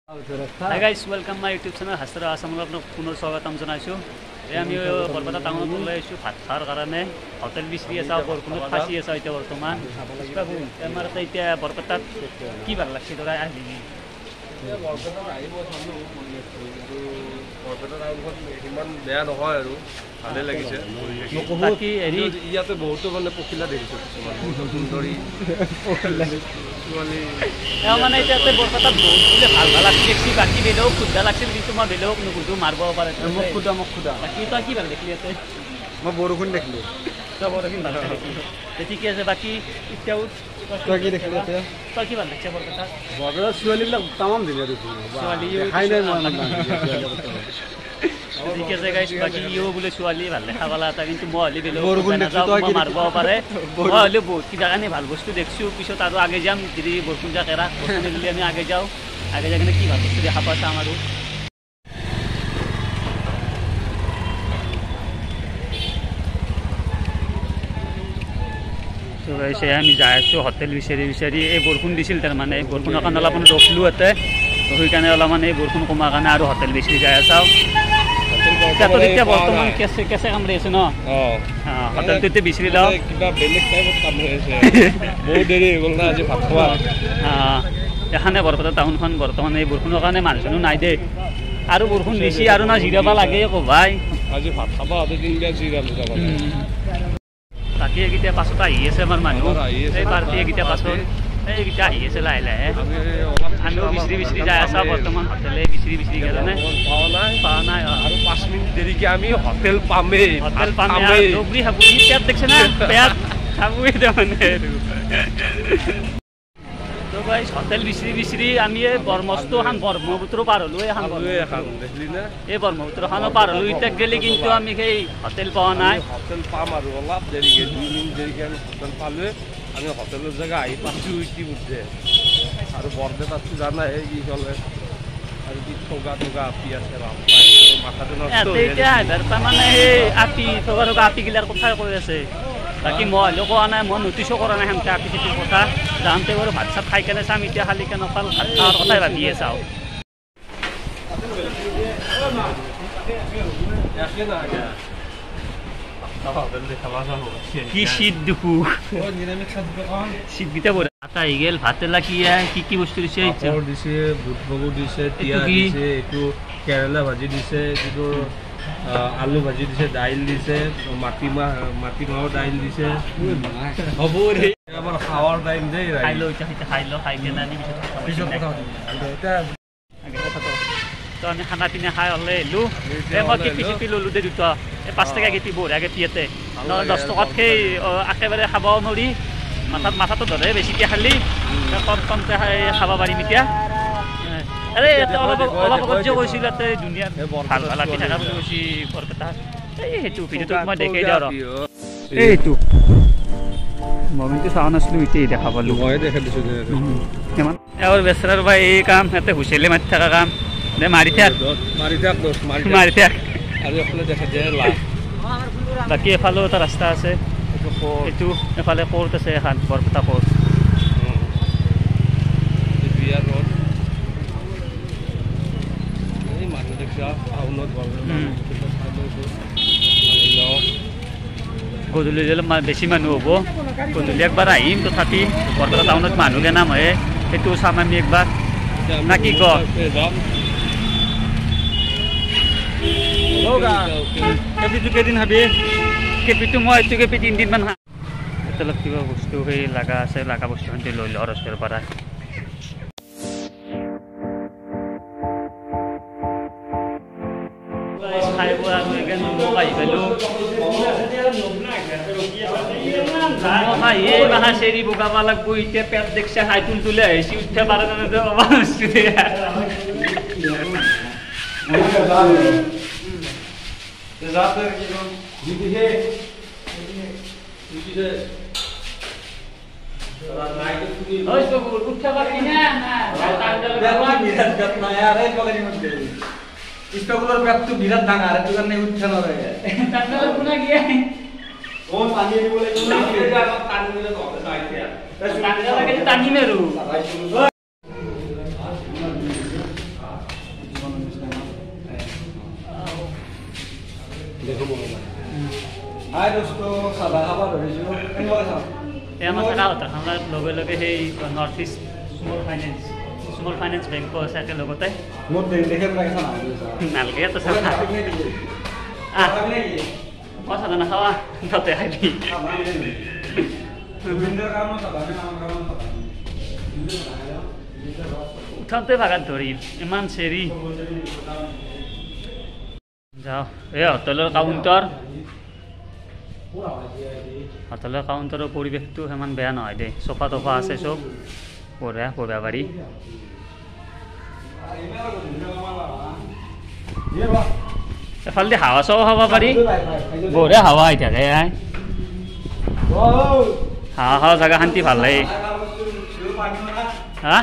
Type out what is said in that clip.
Hi guys, welcome my YouTube channel. Hasra Asamul apnak punar swagatam janaisu. আমি বৰপেটা টাউনত ওলাই আহিছোঁ ভাত খোৱাৰ কাৰণে হোটেল বিচাৰি আছা বৰষুণত ফাঁচি আছা এতিয়া বৰ্তমান আমাৰ এতিয়া বৰপেটাত কি ভাল লাগছে তৰা আহিবি বৰপেটাত ইমান বেয়া নহয় আৰু ভালে লাগিছে বাকী হেৰি ইয়াতে বহুতো মানে পখিলা দেখিছোঁ কিছুমান বহুত সুন্দৰী মানে এতিয়া বৰপেটাত বহুত বোলে ভাল ভাল লাগছে বাকী বেলেগক ক্ষুদ্ৰা লাগিছিল কিন্তু মই বেলেগক নুখুধো মাৰিব পাৰে মোক সোধা বাকী তই কি ভাল দেখিলি ইয়াতে মই বৰষুণ দেখিলোঁ ঠিকে আছে বাকী এতিয়াও তই কি দেখিলি এতিয়া তই কি ভাল লাগিছে বৰপেটাত ছোৱালীবিলাক তামাম ধুনীয়া দেখিলোঁ ঠিক আছে গাইছ বাকী ইও বোলে ছোৱালী ভাল দেখা পালা এটা কিন্তু মই হ'লে বেলেগ মাৰিব পাৰে মই হ'লে বহুত কিবা কাৰণে ভাল বস্তু দেখিছোঁ পিছত আৰু আগে যাম যদি বৰষুণ যাক এৰা বৰষুণ দিলে আমি আগে যাই কিনে কি ভাল বস্তু দেখা পাইছা আমাৰো আমি যাই আছোঁ হোটেল বিচাৰি এই বৰষুণ দিছিল তাৰমানে বৰষুণৰ কাৰণে অলপমান ৰখলোঁ ইয়াতে সেইকাৰণে অলপমান এই বৰষুণ কমাৰ কাৰণে আৰু হোটেল বিচাৰি যাই আছোঁ এতিয়া বৰ্তমান কেঁচে কামৰি আছে ন হোটেলটো এতিয়া বিচাৰি লওঁ কিবা বেলেগ টাইপত কাম হৈ আছে বহুত দেৰি হৈ গ'ল না আজি ভাত খোৱা এখানে বৰপেটা টাউনখন বৰ্তমান এই বৰষুণৰ কাৰণে মানুহ চানুহ নাই দেই আৰু বৰষুণ দিছি আৰু না জিৰাব লাগে আকৌ ভাই আজি ভাত খাব তিনিটা জিৰালো যাব বাকী এইকেইটা পাছত আহি আছে আমাৰ মানুহ এই পাৰ্টি এইকেইটা পাছত এইকেইটা আহি আছে লাহে লাহে আমিও বিচাৰি যাই আছা বৰ্তমান হোটেলে বিচাৰি কাৰণে পোৱা নাই আৰু 5 মিনিট দেৰিকে আমি হোটেল পামেই ডবৰি খাব পেট দেখছে না পেট খাবই তাৰমানে তো গাইছ হোটেল বিচাৰি আমি এই বৰমস্ত এখন ব্ৰহ্মপুত্ৰ পাৰ হ'লোঁ এই ব্ৰহ্মপুত্ৰখনো পাৰ হ'লোঁ এতিয়া গ'লে কিন্তু আমি সেই হোটেল পোৱা নাই হোটেল পাম আৰু অলপ দেৰিকে 2 মিনিট দেৰিকে আমি হোটেল পালোঁ আমি হোটেলৰ জেগা আহি পাইছোঁ ইতিমধ্যে আৰু বৰপেটাততো জানাই কি চলে আৰু কি ঠগা আপি আছে মাথাটো এতিয়া তাৰমানে সেই আপি ঠগা আপিগিলাৰ কথাই কৈ আছে বাকী মই হ'লেও কোৱা নাই মই নটিচো কৰা নাই সেনেকৈ আপি খেতিৰ কথা যাওঁতে বাৰু ভাত চাত খাই কেনে চাম এতিয়া খালি কেনে অকল ভাত খোৱাৰ কথাই ভাবিয়ে চাওঁ কি শীত দেখো শীতকেইটা বঢ়িয়া আটা আহি গেল ভাত এলা কি বস্তু দিছে দিছে বুট মগু দিছে তিয়া দিছে এইটো কেৰেলা ভাজি দিছে এইটো আলু ভাজি দিছে দাইল দিছে মাটিমাহৰ দাইল দিছে হ'ব ৰে আমাৰ খাৱাৰ টাইম দেই খাই ল খাই কেনে আমি পিছত কথা তো আমি খানা পিনা খাই হ'লে আহিলোঁ মই কেপি ল'লোঁ দে দুটা এই 5 টকা কেপি বঢ়িয়া কেপি ইয়াতে 10 টকাত সেই একেবাৰে খাব নোৱাৰি মাথাটো ধৰে বেছিকৈ খালি কমকৈ খাব পাৰিম এতিয়া আৰে ইয়াতে অলপ আগত যে কৈছিল ইয়াতে ধুনীয়া ভাল ভাল আপি থকা বুলি কৈছি বৰপেটা সেইটো ভিডিঅ'টোত মই দেখাই দিওঁ আৰু এইটো মই কিন্তু চাৱা নাছিলোঁ এতিয়া দেখা পালোঁ মই দেখাই দিছোঁ কিমান এবাৰ বেচৰাৰ বা এই কাম ইয়াতে হুইছেলে মাৰি থকা কাম দে মাৰি থাক আৰু এইফালে দেখা যায় বাকী এফালেও এটা ৰাস্তা আছে এইটো এফালে কোৰ্ট আছে এখন বৰপেটা কোৰ্ট বিয়াৰ ৰোড এই মানুহ দেখা টাউনত গধূলি বেছি মানুহ হ'ব গধূলি একবাৰ আহিম তথাপি বৰপেটা টাউনত মানুহ কেনাম হয় সেইটো চাম আমি একবাৰ না কি ক কেপিটো কেইদিন খাবি কেপিটো মই এইটো কেপি 3 দিনমান খাম এতিয়া কিবা বস্তু সেই লগা আছে লগা বস্তুখিনি লৈ লওঁ ৰাস্তাৰ পৰা খাই বোৱা আহি পালোঁ এই মাহা চেৰি বগাব লাগব এতিয়া পেট দেখছে হাই তুলে আহিছে উঠিব পাৰে স্কুলৰ পেটটো বিৰাট ডাঙৰ সেইটো কাৰণে উঠা নৰে পানী দিব লাগিব হাই দোস্ত সাদা খাবাৰ ধৰিছো এনেকুৱা চাওঁ এই আমাৰ থকা কথা আমাৰ লগে লগে সেই নৰ্থ ইষ্ট স্মল ফাইনেন্স বেংকো আছে একে লগতে মোৰ দেখে লাগে চাওঁ নালগে তো চাবা মই চাদা নাখাৱা তাতে খাই উঠাতে ভাগাত ধৰিল ইমান চেৰি যাওঁ এই হোটেলৰ কাউণ্টাৰৰ পৰিৱেশটো সিমান বেয়া নহয় দেই চফা তফা আছে চব বঢ়িয়া বঢ়িয়া পাৰি এফালেদি হাৱা চাৱা খাব পাৰি বঢ়িয়া হাৱা আহি থাকে হাৱা খাৱা জেগা শান্তি ভাল লাগে হা